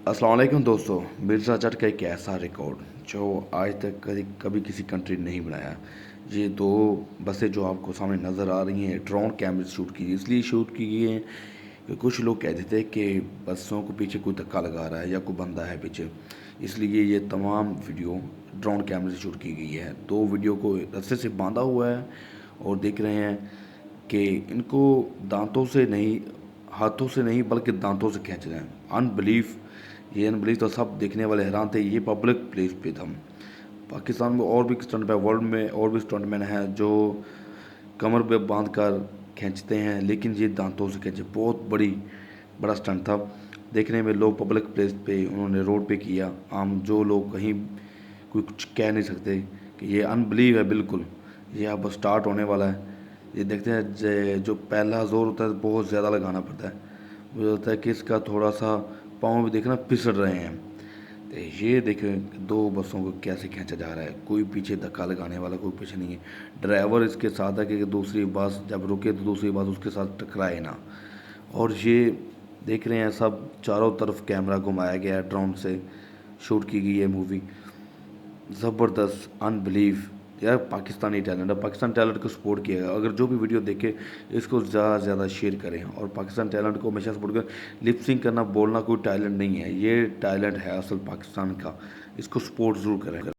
السلام علیکم دوستو، مرزا جٹ کا ایک ایسا ریکارڈ جو آج تک کبھی کسی کنٹری نے نہیں بنایا۔ یہ دو بسیں جو آپ کو سامنے نظر آ رہی ہیں ڈرون کیمرے سے شوٹ کی گئی، اس لیے شوٹ کی گئی ہیں کہ کچھ لوگ کہتے تھے کہ بسوں کو پیچھے کوئی دھکا لگا رہا ہے یا کوئی بندہ ہے پیچھے، اس لیے یہ تمام ویڈیو ڈرون کیمرے سے شوٹ کی گئی ہے۔ دو ویڈیو کو رسے سے باندھا ہوا ہے اور دیکھ رہے ہیں کہ ان کو دانتوں سے نہیں، ہاتھوں سے نہیں بلکہ دانتوں سے کھینچ رہے ہیں۔ یہ ان بلیف تو سب دیکھنے والے حیران تھے۔ یہ پبلک پلیس پہ تھا۔ پاکستان میں اور بھی اسٹنٹ مین، ورلڈ میں اور بھی اسٹنٹ مین ہیں جو کمر پہ باندھ کر کھینچتے ہیں، لیکن یہ دانتوں سے کھینچے۔ بہت بڑا اسٹنٹ تھا دیکھنے میں۔ لوگ پبلک پلیس پہ انہوں نے روڈ پہ کیا، عام جو لوگ کہیں کوئی کچھ کہہ نہیں سکتے کہ یہ ان بلیو ہے۔ بالکل یہ اب سٹارٹ ہونے والا ہے۔ یہ دیکھتے ہیں جو پہلا زور ہوتا ہے بہت زیادہ لگانا پڑتا ہے، مجھے ہوتا ہے کہ اس کا تھوڑا سا پاؤں بھی دیکھنا پھسل رہے ہیں۔ تو یہ دیکھیں دو بسوں کو کیسے کھینچا جا رہا ہے، کوئی پیچھے دھکا لگانے والا کوئی پیچھے نہیں ہے۔ ڈرائیور اس کے ساتھ ہے کہ دوسری بس جب رکے تو دوسری بس اس کے ساتھ ٹکرائے نہ۔ اور یہ دیکھ رہے ہیں سب چاروں طرف کیمرہ گھمایا گیا ہے، ڈرون سے شوٹ کی گئی ہے مووی۔ زبردست، ان بلیو یار، پاکستانی ٹیلنٹ ہے۔ پاکستان ٹیلنٹ کو سپورٹ کیا گیا۔ اگر جو بھی ویڈیو دیکھے اس کو زیادہ سے زیادہ شیئر کریں اور پاکستان ٹیلنٹ کو ہمیشہ سپورٹ کریں۔ لپ سنگ کرنا، بولنا کوئی ٹیلنٹ نہیں ہے، یہ ٹیلنٹ ہے اصل پاکستان کا، اس کو سپورٹ ضرور کریں۔